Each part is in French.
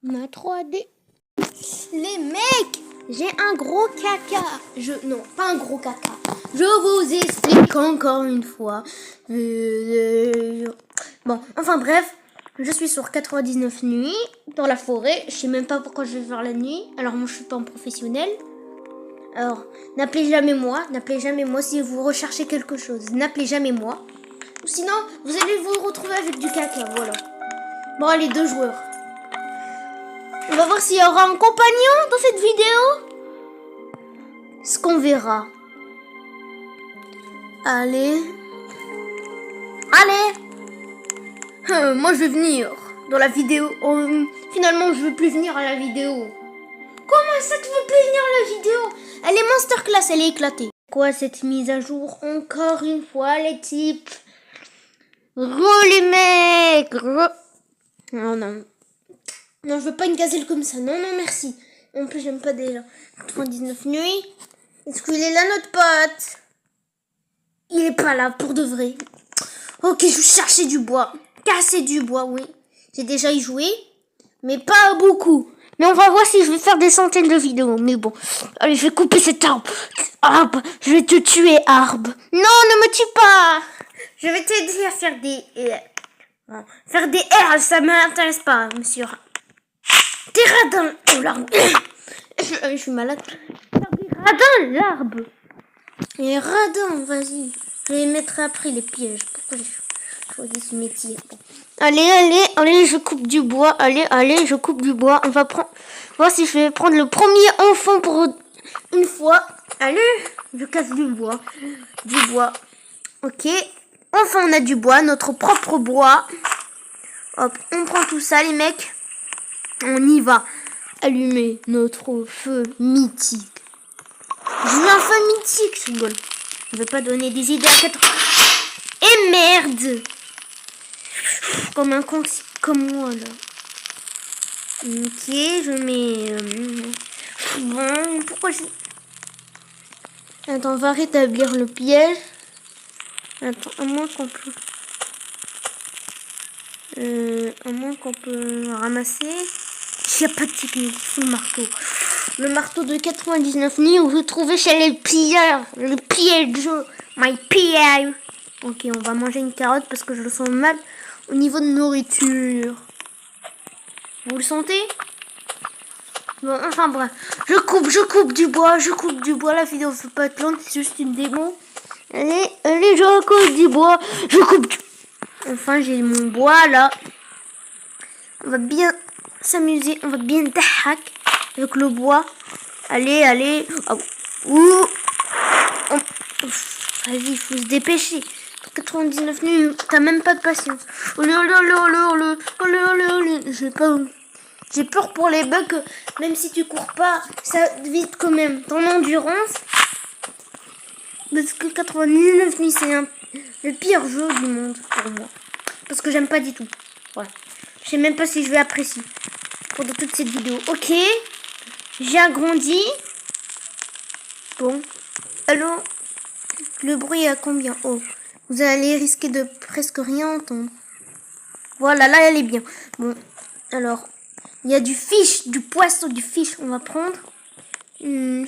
Ma 3D. Les mecs, j'ai un gros caca. Non, pas un gros caca. Je vous explique encore une fois. Bon, enfin bref, je suis sur 99 nuits dans la forêt. Je sais même pas pourquoi je vais faire la nuit. Alors moi je suis pas un professionnel. Alors, n'appelez jamais moi si vous recherchez quelque chose. N'appelez jamais moi. Sinon, vous allez vous retrouver avec du caca, voilà. Bon, allez, 2 joueurs. On va voir s'il y aura un compagnon dans cette vidéo. Ce qu'on verra. Allez. Moi, je vais venir dans la vidéo. Finalement, je veux plus venir à la vidéo. Comment ça, tu veux plus venir à la vidéo? Elle est masterclass, elle est éclatée. Quoi, cette mise à jour? Encore une fois, les types. Les mecs. Non, non. Non, je veux pas une gazelle comme ça. Non, non, merci. En plus, j'aime pas déjà. 99 nuits. Est-ce qu'il est là, notre pote? Il est pas là, pour de vrai. Ok, je vais chercher du bois. Casser du bois, oui. J'ai déjà y joué. Mais pas beaucoup. Mais on va voir si je vais faire des centaines de vidéos. Mais bon. Allez, je vais couper cet arbre. Arbre, je vais te tuer, arbre. Non, ne me tue pas. Je vais t'aider à faire des... faire des R, ça m'intéresse pas, monsieur. T'es radin. Oh, l'arbre. Je suis malade. Radin, l'arbre. Et radin, vas-y. Je vais mettre après les pièges. Pourquoi j'ai choisi ce métier? Bon. Allez, je coupe du bois. Allez, je coupe du bois. On va voir si je vais prendre le premier enfant pour une fois. Allez, je casse du bois. Ok. Enfin, on a du bois, notre propre bois. Hop, on prend tout ça, les mecs. On y va. Allumer notre feu mythique. Je veux un feu mythique, je rigole. Je veux pas donner des idées à 4... Et merde! Comme un con comme moi, là. Ok, je mets... Bon, pourquoi je... Attends, on va rétablir le piège. Attends, à moins qu'on peut ramasser. Il n'y a pas de technique, c'est le marteau. Le marteau de 99 nuits où je trouvais chez les pilleurs. Le piège. My piège. Ok, on va manger une carotte parce que je le sens mal au niveau de nourriture. Vous le sentez? Bon, enfin bref. Je coupe du bois. La vidéo ne peut pas être longue, c'est juste une démo. Allez, je coupe du bois. Enfin, j'ai mon bois là. On va bien s'amuser. On va bien tahak avec le bois. Allez. Oh. Vas-y, il faut se dépêcher. 99 nuits, t'as même pas de patience. J'ai peur pour les bugs. Même si tu cours pas, ça vite quand même. Ton endurance. Parce que 99 nuits, c'est le pire jeu du monde pour moi. Parce que j'aime pas du tout. Voilà. Je sais même pas si je vais apprécier pendant toute cette vidéo. Ok. J'ai agrandi. Bon. Allô? Le bruit est à combien? Oh. Vous allez risquer de presque rien entendre. Voilà, là, elle est bien. Bon. Alors, il y a du fish, du poisson, du fish. On va prendre.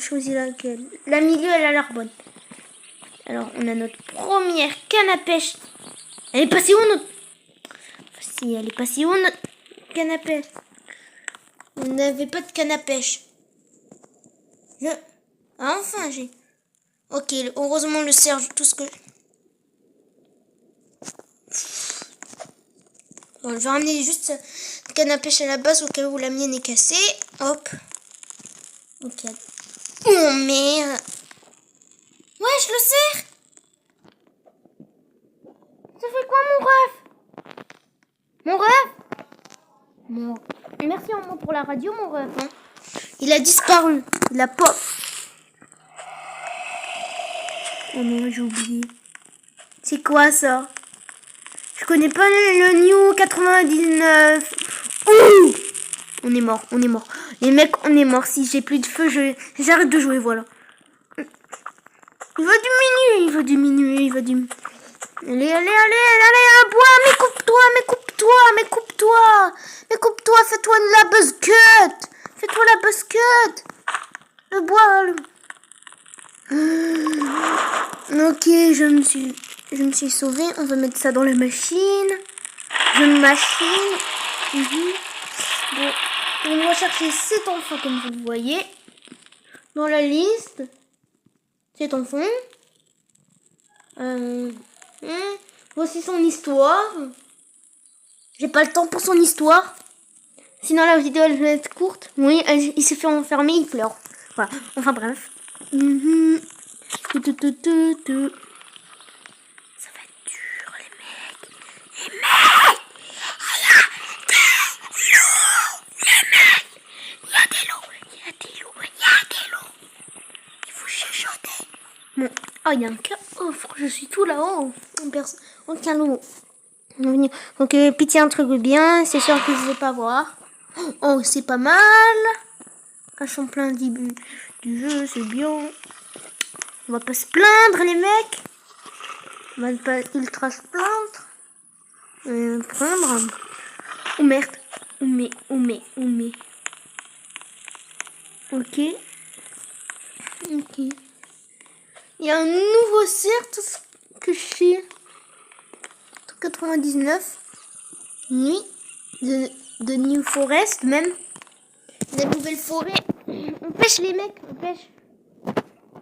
Choisis laquelle. La milieu, elle a l'air bonne. Alors, on a notre première canne à pêche. Elle est passée où notre... Si, elle est passée où notre canne à pêche? On n'avait pas de canne à pêche. Ah, enfin, j'ai... Ok, heureusement le Serge, tout ce que... Bon, je vais ramener juste une canne à pêche à la base au cas où la mienne est cassée. Hop. Ok. Oh merde. Ouais, je le serre. Ça fait quoi mon ref? Mon... Merci en moi pour la radio, mon ref. Hein. Il a disparu. Il a pop. Oh non, j'ai oublié. C'est quoi ça? Je connais pas le New 99. Ouh! On est mort. Les mecs, on est mort. Si j'ai plus de feu, j'arrête de jouer, voilà. Il va diminuer. Allez, bois, mais coupe-toi, fais-toi la basket. Fais-toi la basket. Le bois. Ok, je me suis sauvée. On va mettre ça dans la machine. Je machine. Bon, on va chercher cet enfant comme vous le voyez. Dans la liste. Cet enfant. Voici son histoire. J'ai pas le temps pour son histoire. Sinon la vidéo elle va être courte. Oui, il s'est fait enfermer, il pleure. Voilà. Enfin bref. Ça va être dur les mecs. Les mecs. Il y a des loups. Il faut chuchoter. Bon. Oh, il y a un coffre. Je suis tout là-haut. Aucun loup. Donc, pitié, un truc bien. C'est sûr que je vais pas voir. Oh, c'est pas mal. Un champlain début du jeu, c'est bien. On va pas se plaindre, les mecs. On va pas ultra se plaindre. Prendre. Oh merde. Oh mais. Ok. Il y a un nouveau cercle que je fais. 99. Nuit. De New Forest, même. La nouvelle forêt. On pêche les mecs, on pêche.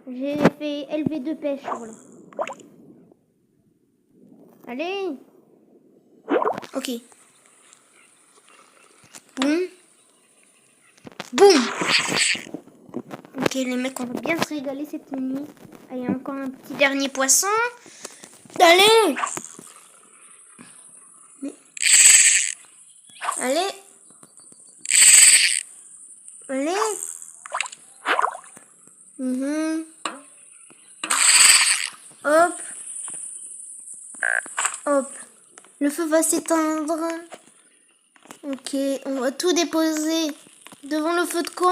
J'ai fait LV2 pêche, voilà. Allez. Ok. Boum. Ok les mecs, on va bien se régaler cette nuit. Ah, il y a encore un petit dernier poisson. Allez. Allez. Hop. Le feu va s'éteindre. Ok, on va tout déposer devant le feu de camp.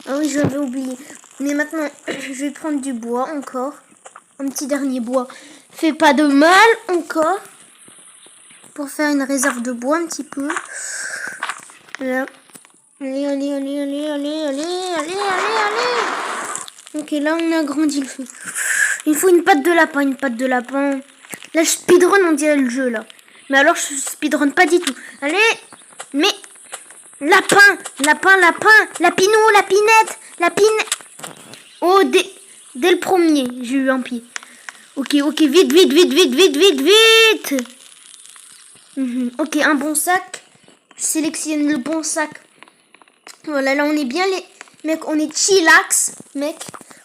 Ah oui, j'avais oublié. Mais maintenant, je vais prendre du bois encore. Un petit dernier bois. Fait pas de mal encore. Pour faire une réserve de bois un petit peu. Là. Allez. Ok, là, on a agrandi le feu. Il faut une patte de lapin, Là, je speedrun, on dirait le jeu, là. Mais alors, je speedrun pas du tout. Allez. Mais... Lapin. Lapinou, lapinette. Oh, dès le premier, j'ai eu un pied. Ok, vite. Ok, un bon sac. Je sélectionne le bon sac. Voilà, là, on est bien, les mecs, on est chillax, mec.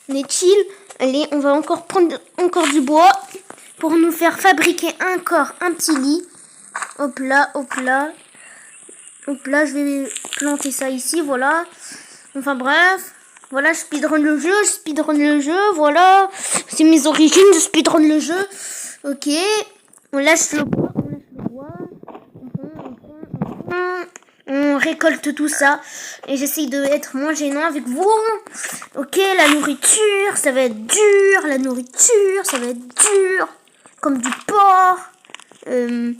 On est chill. Allez, on va encore prendre du bois pour nous faire fabriquer encore un petit lit. Hop là, je vais planter ça ici, voilà. Enfin bref, voilà, je speedrun le jeu, voilà. C'est mes origines, je speedrun le jeu. Ok, on lâche le bois. On récolte tout ça. Et j'essaye de être moins gênant avec vous. Ok, la nourriture, ça va être dur. Comme du porc. Je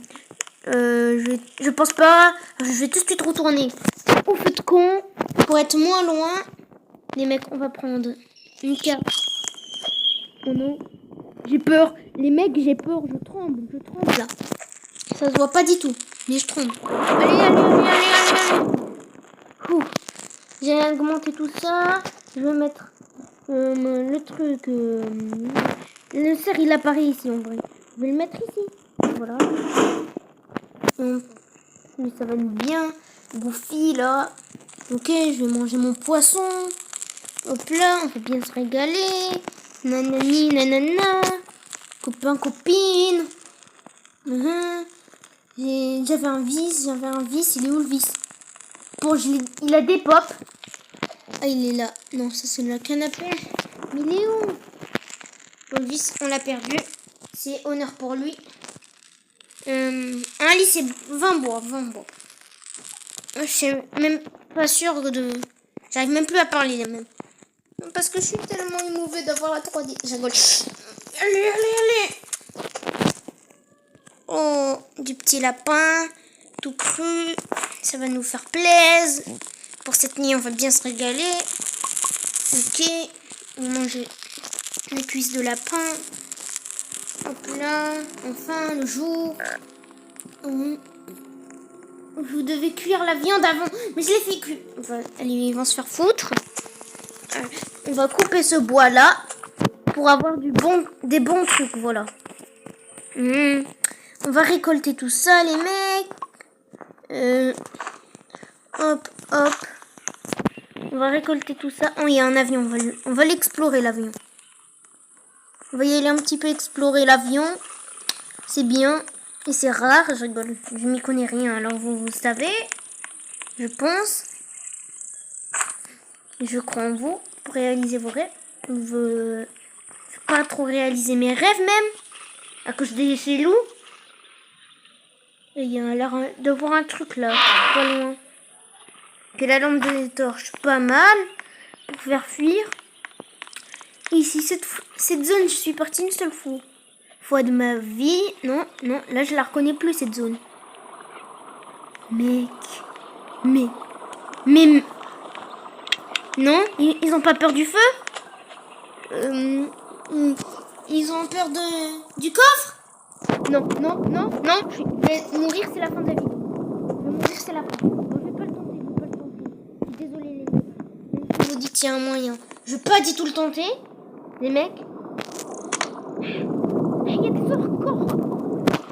pense pas. Je vais tout de suite retourner au feu de camp pour être moins loin. Les mecs, on va prendre une carte. Oh non. J'ai peur. Les mecs, j'ai peur. Je tremble là. Ça se voit pas du tout. Mais je tremble. Allez. J'ai augmenté tout ça. Je vais mettre le truc. Le cerf, il apparaît ici en vrai. Je vais le mettre ici. Voilà. Mais ça va être bien bouffi là. Ok, je vais manger mon poisson. Hop là, on peut bien se régaler. Nanani, nanana. Copain, copine. J'avais un vis. Il est où le vis? Bon, il a des pops. Ah, il est là. Non, ça c'est le canapé. Mais il est où? Bon, le vis, on l'a perdu. C'est honneur pour lui. Un lit, c'est 20 bois. Je suis même pas sûre de... J'arrive même plus à parler, là, même. Parce que je suis tellement émouvée d'avoir la 3D. J'agole. Allez. Oh, du petit lapin, tout cru. Ça va nous faire plaisir. Pour cette nuit, on va bien se régaler. Ok, on va manger les cuisses de lapin. Hop là, enfin, le jour. Vous devez cuire la viande avant. Mais je l'ai fait cuire. Allez, ils vont se faire foutre. On va couper ce bois-là pour avoir des bons trucs, voilà. On va récolter tout ça, les mecs. Hop, hop. On va récolter tout ça. Oh, il y a un avion. On va l'explorer, l'avion. On va y aller un petit peu explorer l'avion. C'est bien. Et c'est rare. Je rigole. Je m'y connais rien. Alors, vous savez. Je pense. Je crois en vous pour réaliser vos rêves. Je veux pas trop réaliser mes rêves, même. À cause des ces loups. Et il y a l'air de voir un truc là. Pas loin. Que la lampe de torche. Pas mal. Pour faire fuir. Ici, cette zone, je suis partie une seule fois de ma vie. Non, non, là, je la reconnais plus, cette zone. Mec. Mais. Non, ils ont pas peur du feu. Ils ont peur du coffre. Non. Mourir, c'est la fin de la vie. Mourir, c'est la fin. Je vais pas le tenter, Je suis désolée, les gars. Je vous dis qu'il y a un moyen. Je veux pas du tout le tenter. Les mecs. Il y a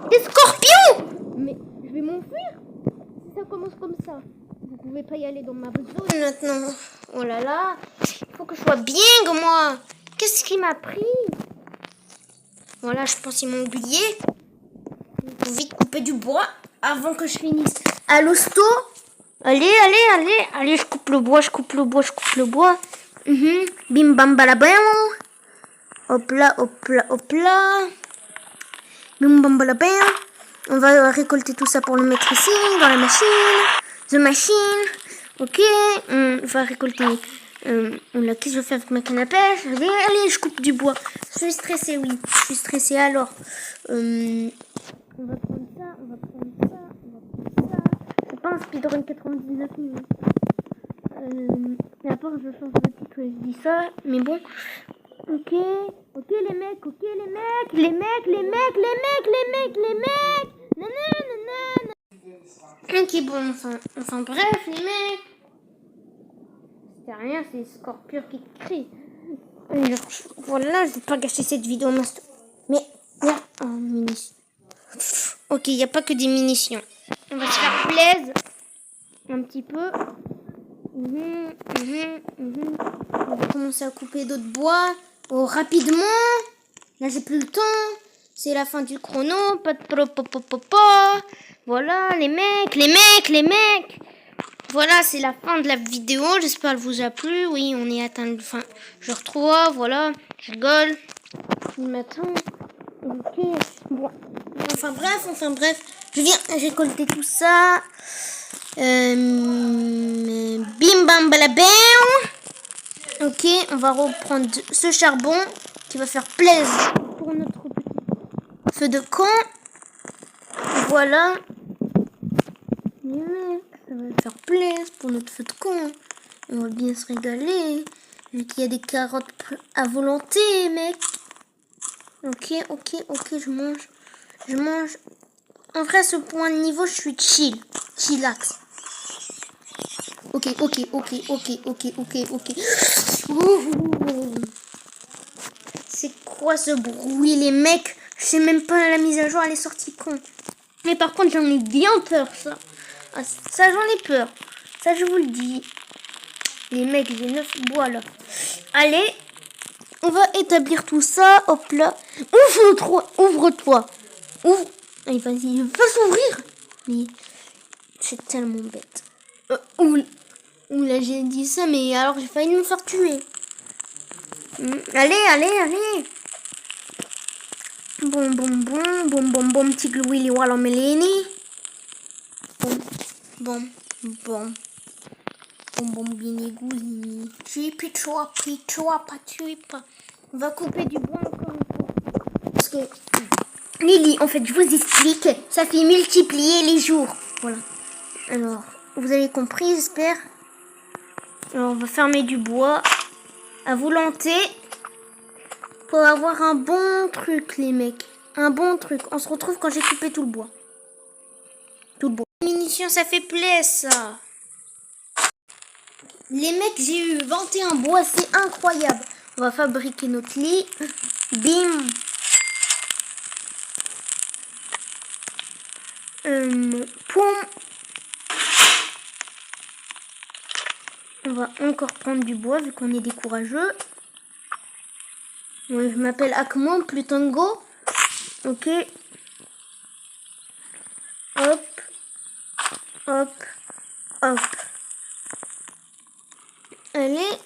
des scorpions. Mais je vais m'enfuir. Si ça commence comme ça. Vous pouvez pas y aller dans ma zone maintenant. Oh là là. Il faut que je sois bien, moi. Qu'est-ce qui m'a pris? Voilà, je pense qu'ils m'ont oublié. Il faut vite couper du bois avant que je finisse à l'hosto. Allez, je coupe le bois. Bim bam balabam. Hop là. Bim bam balabam. On va récolter tout ça pour le mettre ici, dans la machine. The machine. Ok. On va récolter. Qu'est-ce que je fais avec ma canne à pêche? Allez, je coupe du bois. Je suis stressée, oui. Alors. On va prendre ça. C'est pas un speedrun 99 minutes. Et après, je change de titre et je dis ça. Mais bon. Ok, les mecs. Nanana. Ok, bon, enfin bref, les mecs. C'est rien, c'est Scorpion qui crie. Alors, voilà, je vais pas gâcher cette vidéo. Mais, il y a un munition. Ok, il n'y a pas que des munitions. On va se faire plaisir. Un petit peu. On va commencer à couper d'autres bois. Oh, rapidement. Là, j'ai plus le temps. C'est la fin du chrono. Pas de Voilà, les mecs. Voilà, c'est la fin de la vidéo. J'espère qu'elle vous a plu. Oui, on est atteint le fin. Jour 3, voilà. Je rigole. Le matin. Ok. Bon. Enfin bref. Je viens récolter tout ça. Bim bam balabam. Ok, on va reprendre ce charbon qui va faire plaisir pour notre petit feu de camp. Voilà. Ça va faire plaisir pour notre feu de camp. On va bien se régaler. Vu qu'il y a des carottes à volonté, mec. Ok, je mange. En vrai, ce point de niveau, je suis chillax. Ok. C'est quoi ce bruit, les mecs? Je sais même pas, la mise à jour, elle est sortie quand. Mais par contre, j'en ai bien peur, ça. Ah, ça, j'en ai peur. Ça, je vous le dis. Les mecs, j'ai 9 bois, là. Allez, on va établir tout ça. Hop là. Ouvre-toi. Allez, vas-y, va s'ouvrir. Mais c'est tellement bête. Oula, j'ai dit ça, mais alors j'ai failli me faire tuer. Allez. Bon, petit Willy Walomelini. Bon, bini goulini. Tu es pas. On va couper du bois encore une fois. Parce que Lily, en fait, je vous explique. Ça fait multiplier les jours. Voilà. Alors, vous avez compris, j'espère. Alors, on va fermer du bois à volonté pour avoir un bon truc, les mecs. Un bon truc. On se retrouve quand j'ai coupé tout le bois. Tout le bois. Munitions, ça fait plaisir, ça. Les mecs, j'ai eu 21 bois, c'est incroyable. On va fabriquer notre lit. Bim. Poum. On va encore prendre du bois vu qu'on est des courageux. Ouais, je m'appelle Akmon, plus Tango. Ok. Hop. Hop. Hop. Allez.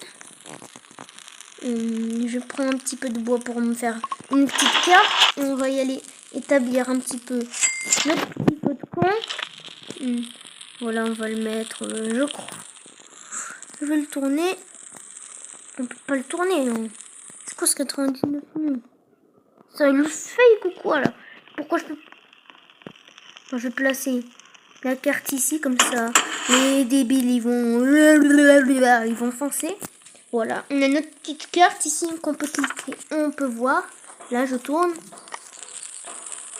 Je prends un petit peu de bois pour me faire une petite carte. Et on va y aller établir un petit peu notre petit pot de con. Voilà, on va le mettre, je crois. Je vais le tourner. On peut pas le tourner, non. C'est quoi ce 99 000? Ça le fake ou quoi, là? Pourquoi je peux... Enfin, je vais placer la carte ici, comme ça. Les débiles, ils vont foncer. Voilà. On a notre petite carte ici qu'on peut cliquer. On peut voir. Là, je tourne.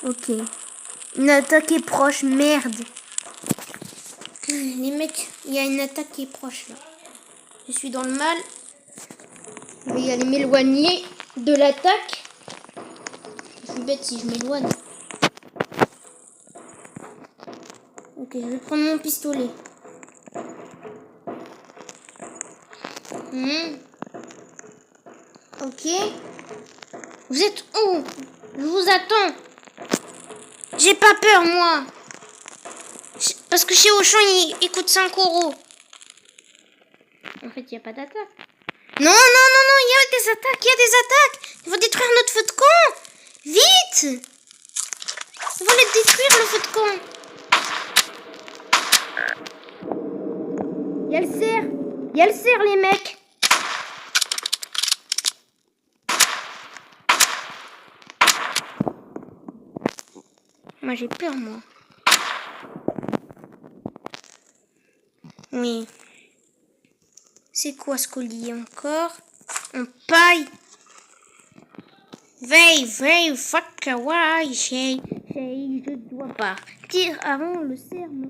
Ok. Une attaque est proche. Merde. Les mecs, il y a une attaque qui est proche, là. Je suis dans le mal. Je vais y aller m'éloigner de l'attaque. Je suis bête si je m'éloigne. Ok, je vais prendre mon pistolet. Ok. Vous êtes où? Je vous attends. J'ai pas peur, moi. Parce que chez Auchan, il coûte 5 €. En fait, il n'y a pas d'attaque. Non, il y a des attaques, Il faut détruire notre feu de camp. Vite. Il faut le détruire, le feu de camp. Il y a le cerf, les mecs. Moi, j'ai peur, moi. Oui. C'est quoi ce collier encore? En paille. Veille, fuck, kawaii, je dois partir avant le cerf me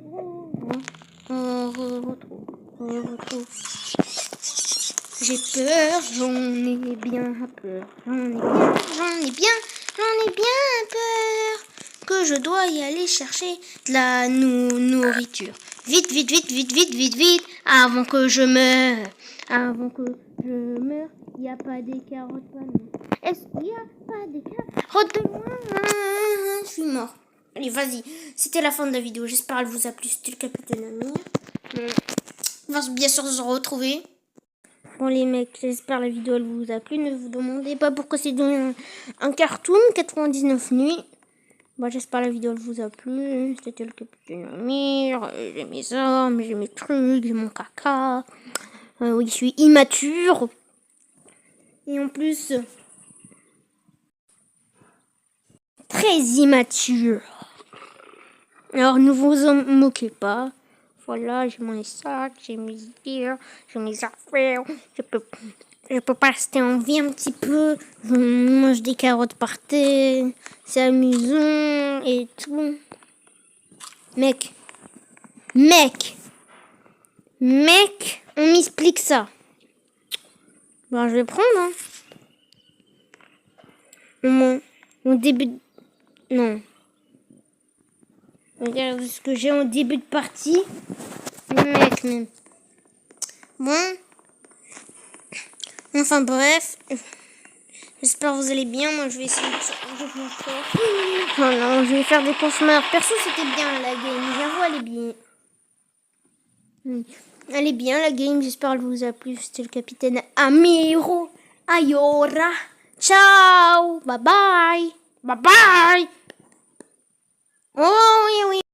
retrouve. J'ai peur, j'en ai bien peur. J'en ai bien peur. Que je dois y aller chercher de la nourriture. Vite, avant que je meure. Il n'y a pas des carottes pas loin. Est-ce qu'il n'y a pas des carottes de loin? Je suis mort. Allez, vas-y. C'était la fin de la vidéo. J'espère qu'elle vous a plu. C'était le capitaine Amir. On va bien sûr se retrouver. Bon les mecs, j'espère la vidéo elle vous a plu. Ne vous demandez pas pourquoi c'est un cartoon 99 nuits. Bon, j'espère la vidéo elle vous a plu. C'était le capitaine Amir. J'ai mes armes, j'ai mes trucs, j'ai mon caca. Oui, je suis immature. Et en plus, très immature. Alors, ne vous en moquez pas. Voilà, j'ai mon sac, j'ai mes idées, j'ai mes affaires. Je peux pas rester en vie un petit peu. Je mange des carottes par terre. C'est amusant et tout. Mec, on m'explique ça. Bon, je vais prendre, hein. Mon début de... Non. Regarde ce que j'ai en début de partie. Mec, même. Bon. Enfin, bref. J'espère que vous allez bien. Moi, je vais essayer de faire. Oh non, je vais faire des cauchemars. Perso, c'était bien la game. J'avoue, elle est bien. Elle est bien la game. J'espère qu'elle vous a plu. C'était le capitaine Amiro. Ayora. Ciao. Bye bye. Bye bye. Oh oui, oui.